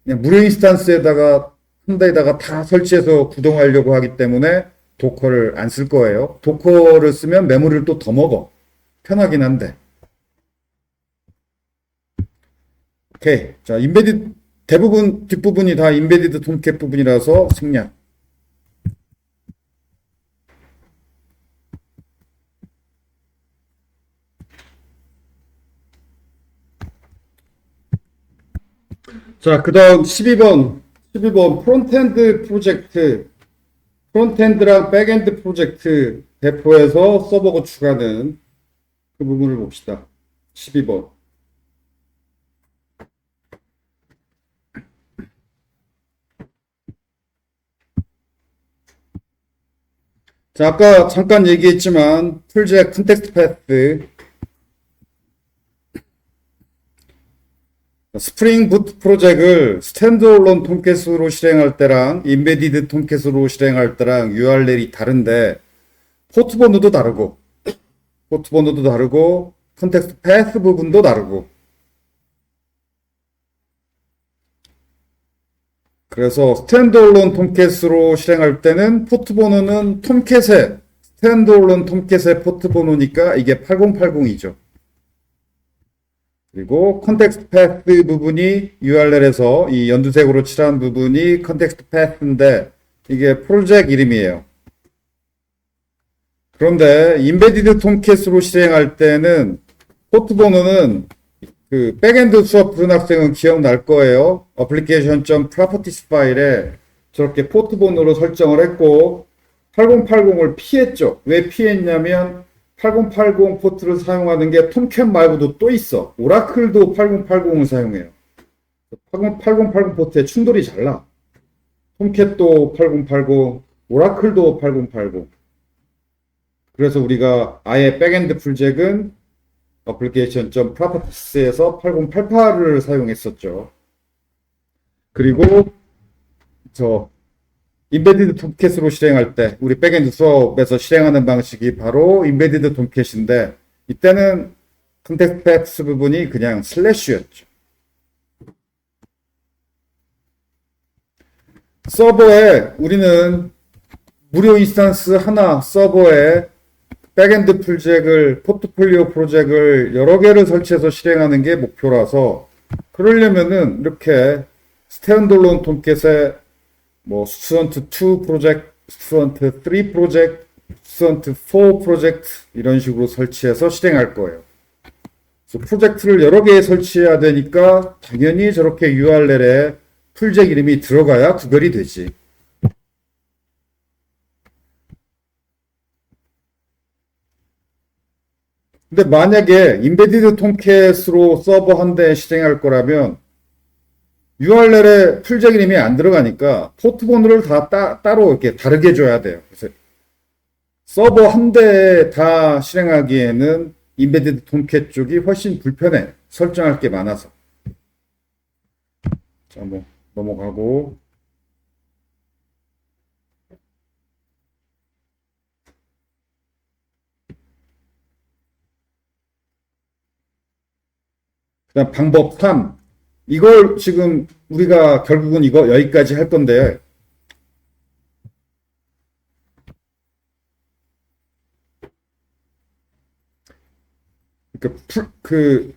Speaker 1: 그냥 무료 인스턴스에다가 한 대에다가 다 설치해서 구동하려고 하기 때문에 도커를 안 쓸 거예요. 도커를 쓰면 메모리를 또 더 먹어. 편하긴 한데. 오케이. 자, 대부분 뒷부분이 다 인베디드 톰캣 부분이라서 생략. 자, 그 다음 12번 프론트엔드 프로젝트, 프론트엔드랑 백엔드 프로젝트 배포해서 서버 구축하는 그 부분을 봅시다. 12번. 자, 아까 잠깐 얘기했지만 풀제 컨텍스트 패스, 스프링 부트 프로젝트를 스탠드얼론 톰캣으로 실행할 때랑 인베디드 톰캣으로 실행할 때랑 URL이 다른데 포트번호도 다르고 컨텍스트 패스 부분도 다르고, 그래서 스탠드얼론 톰캣으로 실행할 때는 포트번호는 스탠드얼론 톰캣의 포트번호니까 이게 8080이죠. 그리고 컨텍스트 패스 부분이 URL에서 이 연두색으로 칠한 부분이 컨텍스트 패스인데 이게 프로젝트 이름이에요. 그런데 인베디드 톰캣으로 실행할 때는 포트번호는 그 백엔드 수업 들은 학생은 기억날 거예요. application.properties 파일에 저렇게 포트번호로 설정을 했고 8080을 피했죠. 왜 피했냐면 8080 포트를 사용하는 게 톰캣 말고도 또 있어. 오라클도 8080을 사용해요. 8080 포트에 충돌이 잘 나. 톰캣도 8080, 오라클도 8080. 그래서 우리가 아예 백엔드 풀잭은 application.properties에서 8088을 사용했었죠. 그리고 인베디드 톰캣으로 실행할 때 우리 백엔드 수업에서 실행하는 방식이 바로 인베디드 톰캣인데 이때는 컨텍스트 패스 부분이 그냥 슬래시였죠. 서버에 우리는 무료 인스턴스 하나 서버에 백엔드 프로젝트를, 포트폴리오 프로젝트를 여러 개를 설치해서 실행하는 게 목표라서, 그러려면은 이렇게 스탠드얼론 톰캣에 뭐 스튜던트 2 프로젝트, 스튜던트 3 프로젝트, 스튜던트 4 프로젝트 이런 식으로 설치해서 실행할 거예요. 그래서 프로젝트를 여러 개 설치해야 되니까 당연히 저렇게 URL에 프로젝트 이름이 들어가야 구별이 되지. 근데 만약에 인베디드 톰캣으로 서버 한 대 실행할 거라면 URL에 풀잭 이름이 안 들어가니까 포트번호를 다 따로 이렇게 다르게 줘야 돼요. 그래서 서버 한 대 다 실행하기에는 인베디드 톰캣 쪽이 훨씬 불편해. 설정할 게 많아서. 자, 뭐 넘어가고. 그다음 방법 3. 이걸 지금 우리가 결국은 이거 여기까지 할 건데, 그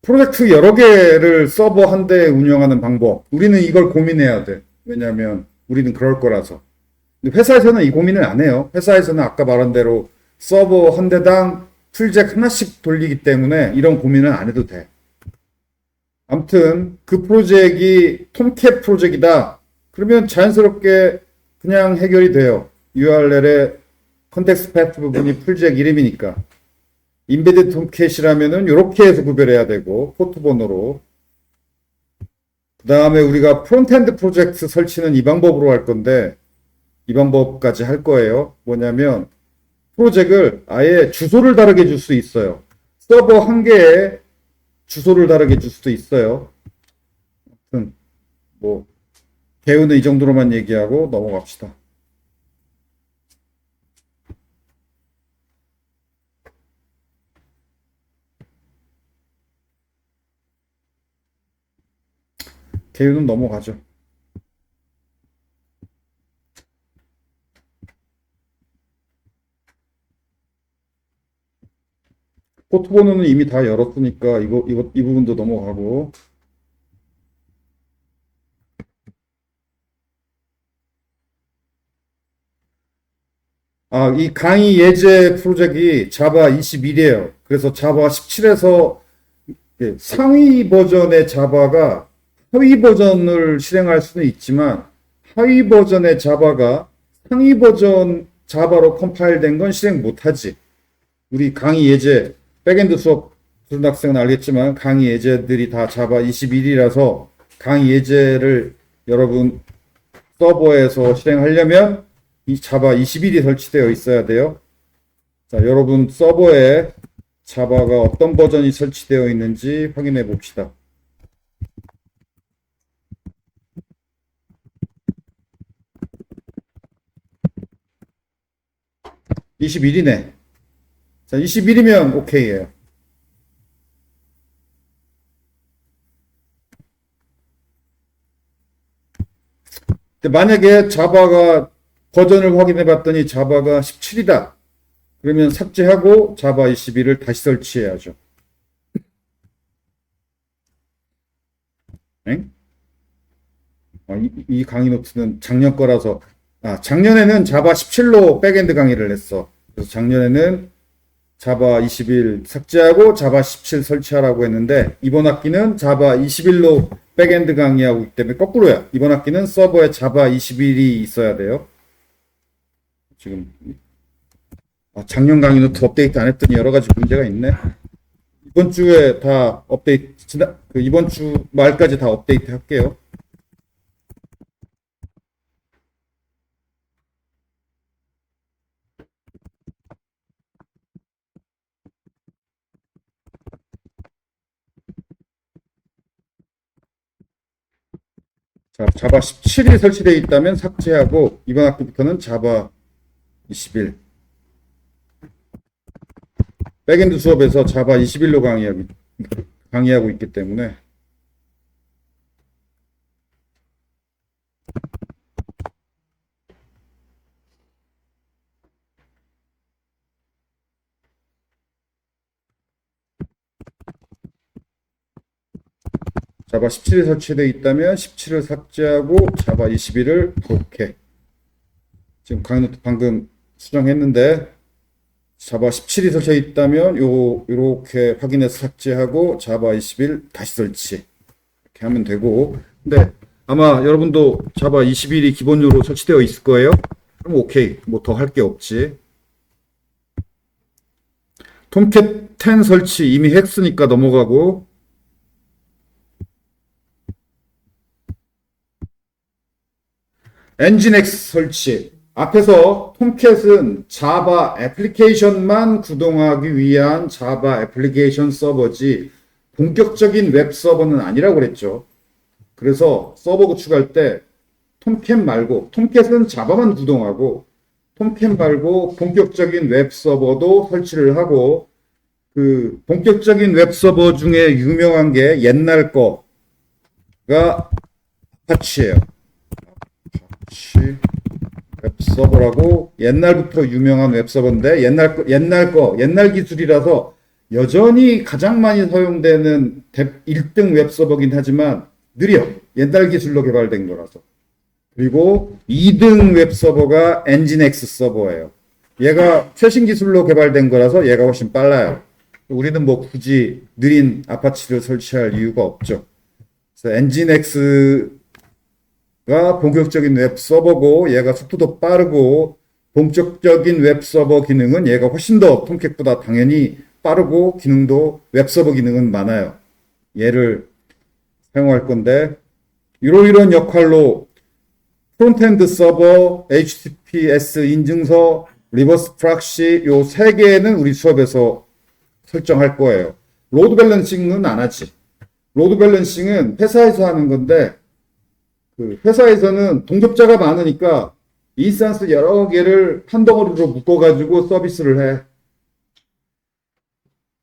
Speaker 1: 프로젝트 여러 개를 서버 한 대에 운영하는 방법. 우리는 이걸 고민해야 돼. 왜냐하면 우리는 그럴 거라서. 근데 회사에서는 이 고민을 안 해요. 회사에서는 아까 말한 대로 서버 한 대당 풀잭 하나씩 돌리기 때문에 이런 고민은 안 해도 돼. 아무튼 그 프로젝트이 톰캣 프로젝트이다. 그러면 자연스럽게 그냥 해결이 돼요. URL의 컨텍스트 패스 부분이 풀잭 이름이니까. 인베디드 톰캣이라면은 이렇게 해서 구별해야 되고, 포트 번호로. 그 다음에 우리가 프론트엔드 프로젝트 설치는 이 방법으로 할 건데, 이 방법까지 할 거예요. 뭐냐면 프로젝트를 아예 주소를 다르게 줄 수 있어요. 서버 한 개에 주소를 다르게 줄 수도 있어요. 아무튼 뭐 개요는 이 정도로만 얘기하고 넘어갑시다. 개요는 넘어가죠. 포트번호는 이미 다 열었으니까 이 부분도 넘어가고. 이 강의 예제 프로젝트이 자바 21이에요. 그래서 자바 17에서 상위 버전의 자바가 하위 버전을 실행할 수는 있지만 하위 버전의 자바가 상위 버전 자바로 컴파일된 건 실행 못하지. 우리 강의 예제 백엔드 수업 들은 학생은 알겠지만 강의 예제들이 다 자바 21이라서 강의 예제를 여러분 서버에서 실행하려면 이 자바 21이 설치되어 있어야 돼요. 자, 여러분 서버에 자바가 어떤 버전이 설치되어 있는지 확인해 봅시다. 21이네. 자, 21이면 오케이예요. 근데 만약에 자바가 버전을 확인해 봤더니 자바가 17이다. 그러면 삭제하고 자바 21을 다시 설치해야죠. 엥? 이 강의 노트는 작년 거라서, 작년에는 자바 17로 백엔드 강의를 했어. 그래서 작년에는 자바 21 삭제하고 자바 17 설치하라고 했는데, 이번 학기는 자바 21로 백엔드 강의하고 있기 때문에 거꾸로야. 이번 학기는 서버에 자바 21이 있어야 돼요. 지금 작년 강의 노트 업데이트 안 했더니 여러 가지 문제가 있네. 이번 주에 다 업데이트, 이번 주 말까지 다 업데이트 할게요. 자, 자바 17이 설치되어 있다면 삭제하고 이번 학기부터는 자바 21. 백엔드 수업에서 자바 21로 강의하고 있기 때문에 자바 17이 설치되어 있다면 17을 삭제하고 자바 21을 이렇게 지금 강의 노트 방금 수정했는데 자바 17이 설치되어 있다면 요렇게 확인해서 삭제하고 자바 21 다시 설치 이렇게 하면 되고. 근데 아마 여러분도 자바 21이 기본적으로 설치되어 있을 거예요. 그럼 오케이. 뭐 더 할 게 없지. 톰캣 10 설치 이미 했으니까 넘어가고. 엔진엑스 설치. 앞에서 톰캣은 자바 애플리케이션만 구동하기 위한 자바 애플리케이션 서버지 본격적인 웹 서버는 아니라고 그랬죠. 그래서 서버 구축할 때 톰캣 말고, 톰캣은 자바만 구동하고 톰캣 말고 본격적인 웹 서버도 설치를 하고, 그 본격적인 웹 서버 중에 유명한 게 옛날 거가 아파치예요. 아파치 웹 서버라고 옛날부터 유명한 웹 서버인데 옛날 기술이라서 여전히 가장 많이 사용되는 1등 웹 서버긴 하지만 느려. 옛날 기술로 개발된 거라서. 그리고 2등 웹 서버가 엔진엑스 서버예요. 얘가 최신 기술로 개발된 거라서 얘가 훨씬 빨라요. 우리는 뭐 굳이 느린 아파치를 설치할 이유가 없죠. 그래서 엔진엑스가 본격적인 웹 서버고 얘가 속도도 빠르고 본격적인 웹 서버 기능은 얘가 훨씬 더 톰캣보다 당연히 빠르고 기능도 웹 서버 기능은 많아요. 얘를 사용할 건데 이런 역할로 프론트엔드 서버, HTTPS 인증서, 리버스 프락시 요 세 개는 우리 수업에서 설정할 거예요. 로드 밸런싱은 안 하지. 로드 밸런싱은 회사에서 하는 건데 그 회사에서는 동접자가 많으니까 인스턴스 여러 개를 한 덩어리로 묶어가지고 서비스를 해.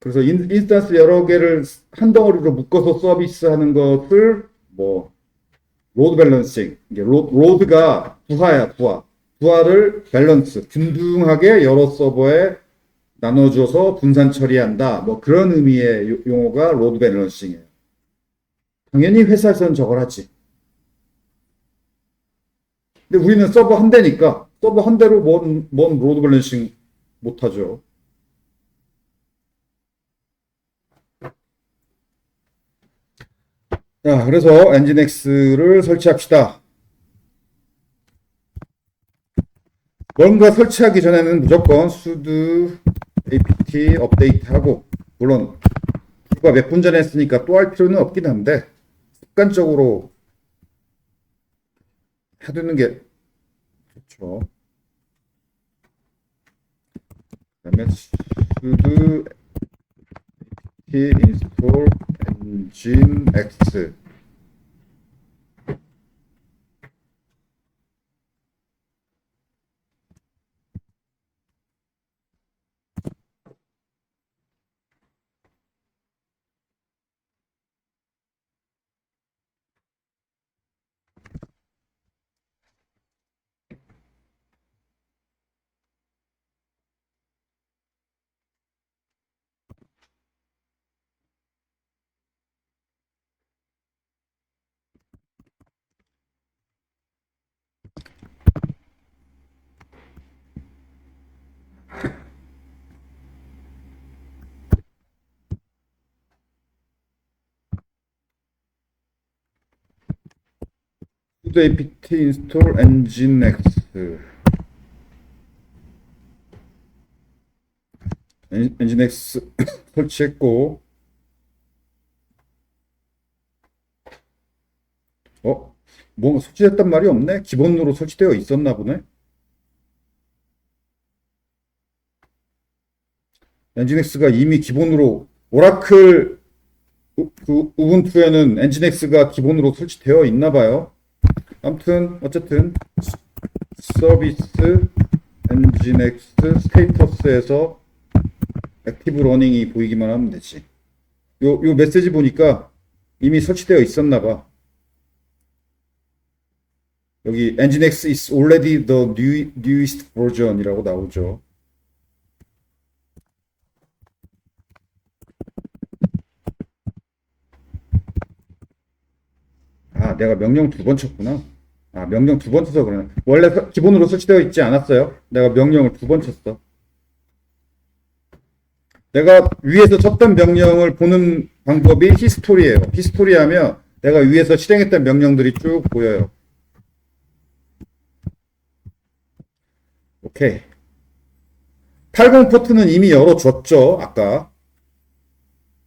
Speaker 1: 그래서 인스턴스 여러 개를 한 덩어리로 묶어서 서비스하는 것을 뭐 로드 밸런싱. 이게 로드가 부하야, 부하. 부하를 밸런스, 균등하게 여러 서버에 나눠줘서 분산 처리한다. 뭐 그런 의미의 용어가 로드 밸런싱이에요. 당연히 회사에서는 저걸 하지. 근데 우리는 서버 한 대니까 서버 한 대로 뭔 로드 밸런싱 못하죠. 자, 그래서 엔진엑스를 설치합시다. 뭔가 설치하기 전에는 무조건 sudo apt 업데이트하고, 물론 불과 몇 분 전에 했으니까 또 할 필요는 없긴 한데 습관적으로 해두는 게 좋죠. 그 다음에 sudo apt install nginx. sudo apt install nginx. nginx 설치했고, 뭐 설치했단 말이 없네? 기본으로 설치되어 있었나 보네? 엔진엑스가 이미 기본으로 오라클 그 우분투에는 엔진엑스가 기본으로 설치되어 있나 봐요. 아무튼 어쨌든 서비스 엔진엑스 스테이터스에서 액티브 러닝이 보이기만 하면 되지. 요 메시지 보니까 이미 설치되어 있었나 봐. 여기 nginx is already the newest version이라고 나오죠. 아, 내가 명령 두 번 쳤구나. 아, 명령 두 번 쳐서 그러네. 원래 기본으로 설치되어 있지 않았어요. 내가 명령을 두 번 쳤어. 내가 위에서 쳤던 명령을 보는 방법이 히스토리예요. 히스토리 하면 내가 위에서 실행했던 명령들이 쭉 보여요. 오케이. 80 포트는 이미 열어줬죠, 아까.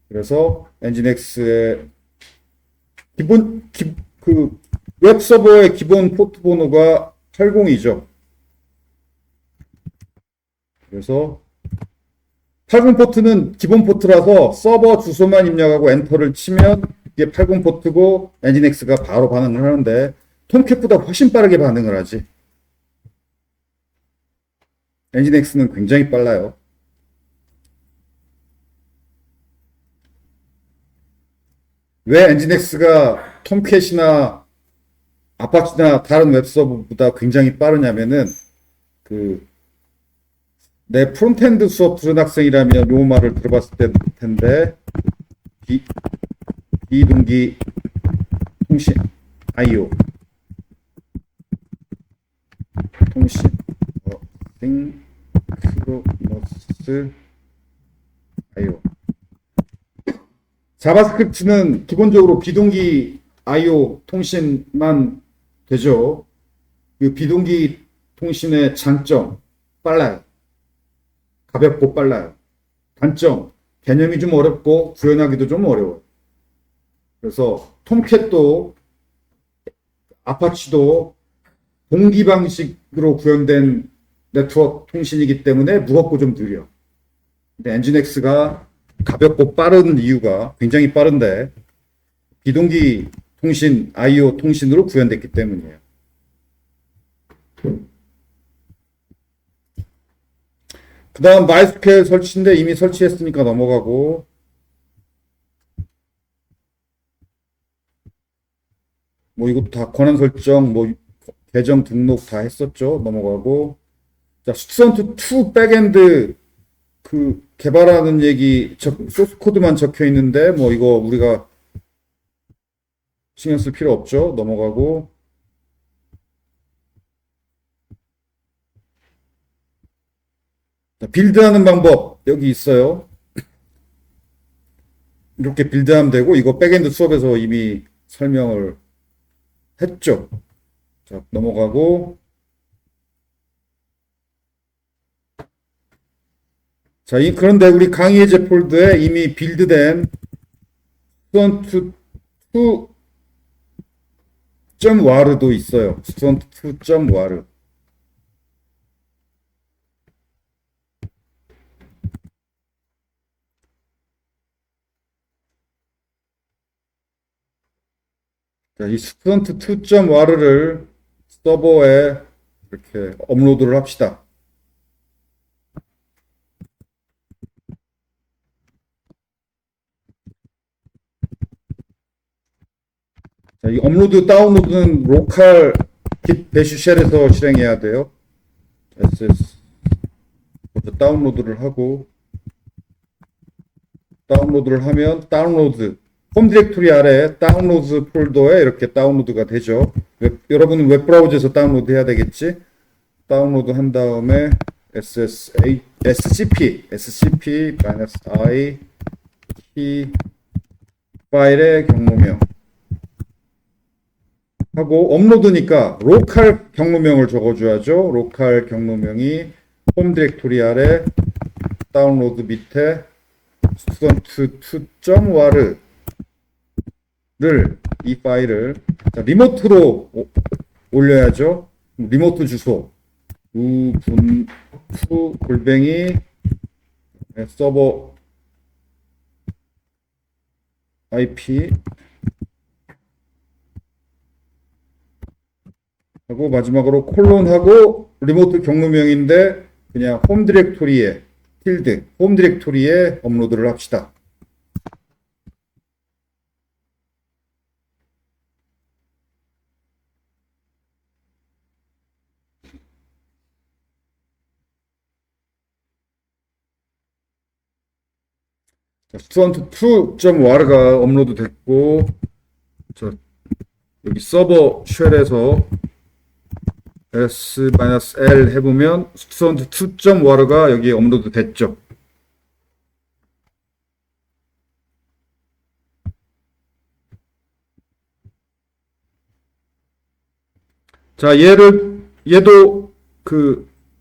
Speaker 1: 그래서 엔진엑스의 웹서버의 기본 포트 번호가 80이죠. 그래서 80 포트는 기본 포트라서 서버 주소만 입력하고 엔터를 치면 이게 80 포트고 엔진엑스가 바로 반응을 하는데 톰캣보다 훨씬 빠르게 반응을 하지. 엔진엑스는 굉장히 빨라요. 왜 엔진엑스가 톰캣이나 아파치나 다른 웹서버보다 굉장히 빠르냐면은 내 프론트엔드 수업 들은 학생이라면 요 말을 들어봤을 텐데 비동기 통신 I/O 통신 싱크로너스 I/O 자바스크립트는 기본적으로 비동기 I/O 통신만 되죠. 그 비동기 통신의 장점 빨라요. 가볍고 빨라요. 단점 개념이 좀 어렵고 구현하기도 좀 어려워요. 그래서 톰캣도 아파치도 동기 방식으로 구현된 네트워크 통신이기 때문에 무겁고 좀 느려. 근데 엔진엑스가 가볍고 빠른 이유가 굉장히 빠른데 비동기 통신, I/O 통신으로 구현됐기 때문이에요. 그 다음 MySQL 설치인데 이미 설치했으니까 넘어가고 뭐 이것도 다 권한 설정, 뭐 계정 등록 다 했었죠. 넘어가고 자, 스튜던트2 백엔드 개발하는 얘기 소스 코드만 적혀 있는데 뭐 이거 우리가 신경 쓸 필요 없죠. 넘어가고 자, 빌드하는 방법 여기 있어요. 이렇게 빌드하면 되고 이거 백엔드 수업에서 이미 설명을 했죠. 자, 넘어가고 자, 그런데 우리 강의 예제 폴더에 이미 빌드된 student2.war도 있어요. student2.war. 자, 이 student2.war를 서버에 이렇게 업로드를 합시다. 자, 이 업로드, 다운로드는 로컬 git bash 쉘에서 실행해야 돼요. ss 먼저 다운로드를 하고 다운로드를 하면 다운로드 홈 디렉토리 아래 다운로드 폴더에 이렇게 다운로드가 되죠. 여러분은 웹브라우저에서 다운로드 해야 되겠지. 다운로드 한 다음에 scp-i 키 파일의 경로명 하고 업로드니까 로컬 경로명을 적어줘야죠. 로컬 경로명이 홈 디렉토리 아래 다운로드 밑에 student2.war를 이 파일을 자, 리모트로 올려야죠. 리모트 주소 우분투 골뱅이 서버 IP 하고 마지막으로 콜론하고 리모트 경로명인데 그냥 홈 디렉토리에 필드 홈 디렉토리에 업로드를 합시다. student2.war가 업로드 됐고 여기 서버 쉘에서 s-l 해보면 student2.war가 여기에 업로드 됐죠. 자, 얘도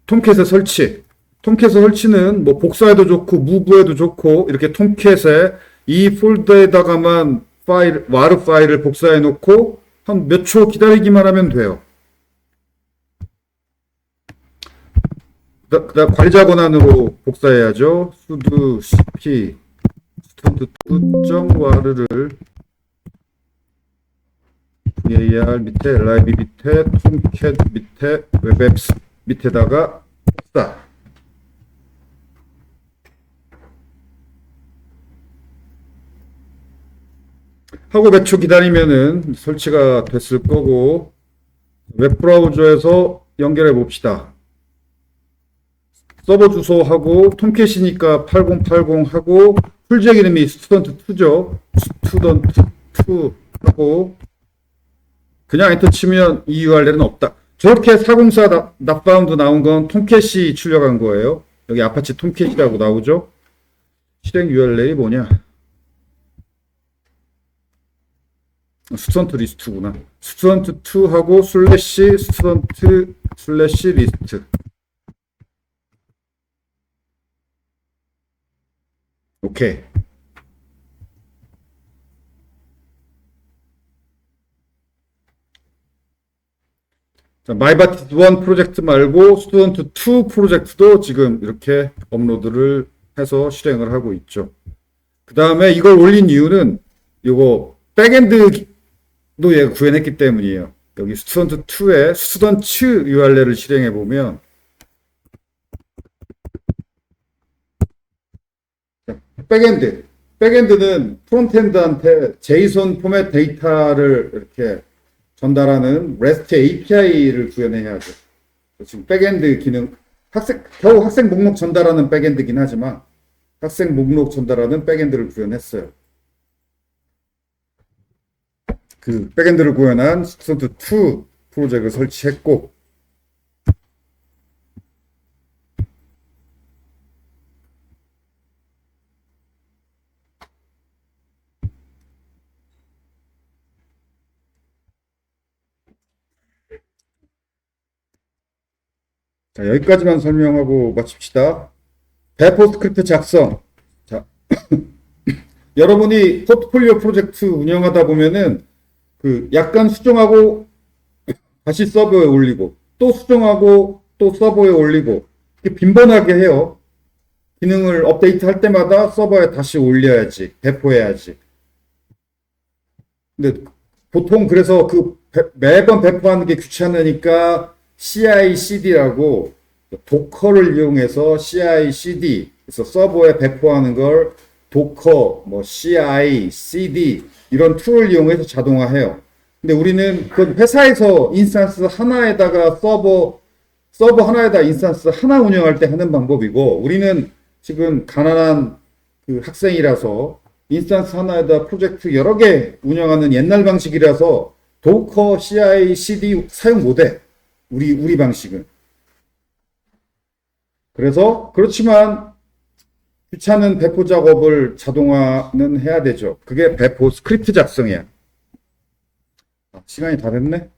Speaker 1: 톰캣의 설치. 톰캣의 설치는 뭐 복사해도 좋고 무브해도 좋고 이렇게 톰캣에 이 폴더에다가만 와르 파일을 복사해 놓고 한 몇 초 기다리기만 하면 돼요. 그 그다음 관리자 권한으로 복사해야죠. sudo cp student2.war를 var 밑에 lib 밑에 tomcat 밑에 webapps 밑에다가 복사. 하고 몇 초 기다리면은 설치가 됐을 거고, 웹브라우저에서 연결해 봅시다. 서버 주소하고 톰캣이니까 8080 하고 프로젝트 이름이 스튜던트2죠. 스튜던트2 하고 그냥 엔터 치면 이 URL은 없다. 저렇게 404 낫바운드 나온 건 톰캣이 출력한 거예요. 여기 아파치 톰캣이라고 나오죠. 실행 URL이 뭐냐? 스튜던트 리스트구나. 스튜던트2 하고 슬래시 스튜던트 슬래시 리스트. 오케이. 자, 마이바티스 1 프로젝트 말고 스튜던트 2 프로젝트도 지금 이렇게 업로드를 해서 실행을 하고 있죠. 그 다음에 이걸 올린 이유는 이거 백엔드도 얘가 구현했기 때문이에요. 여기 스튜던트 2에 스튜던트 URL을 실행해 보면 백엔드는 프론트엔드한테 제이슨 포맷 데이터를 이렇게 전달하는 REST API를 구현해야 돼. 지금 백엔드 기능, 겨우 학생 목록 전달하는 백엔드긴 하지만 학생 목록 전달하는 백엔드를 구현했어요. 그 백엔드를 구현한 스튜던트2 프로젝트를 설치했고, 자, 여기까지만 설명하고 마칩시다. 배포 스크립트 작성. 자, 여러분이 포트폴리오 프로젝트 운영하다 보면은 그 약간 수정하고 다시 서버에 올리고 또 수정하고 또 서버에 올리고 이렇게 빈번하게 해요. 기능을 업데이트 할 때마다 서버에 다시 올려야지, 배포해야지. 근데 보통 그래서 매번 배포하는 게 귀찮으니까 CI/CD라고 도커를 이용해서 CI/CD 그래서 서버에 배포하는 걸 도커, 뭐 CI/CD 이런 툴을 이용해서 자동화해요. 근데 우리는 그 회사에서 인스턴스 하나에다가 서버 하나에다 인스턴스 하나 운영할 때 하는 방법이고, 우리는 지금 가난한 그 학생이라서 인스턴스 하나에다 프로젝트 여러 개 운영하는 옛날 방식이라서 도커, CI/CD 사용 못해. 우리 방식은. 그래서 그렇지만 귀찮은 배포 작업을 자동화는 해야 되죠. 그게 배포 스크립트 작성이야. 시간이 다 됐네.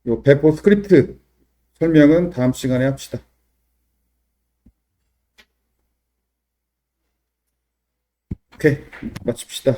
Speaker 1: 요 배포 스크립트 설명은 다음 시간에 합시다. 오케이, 마칩시다.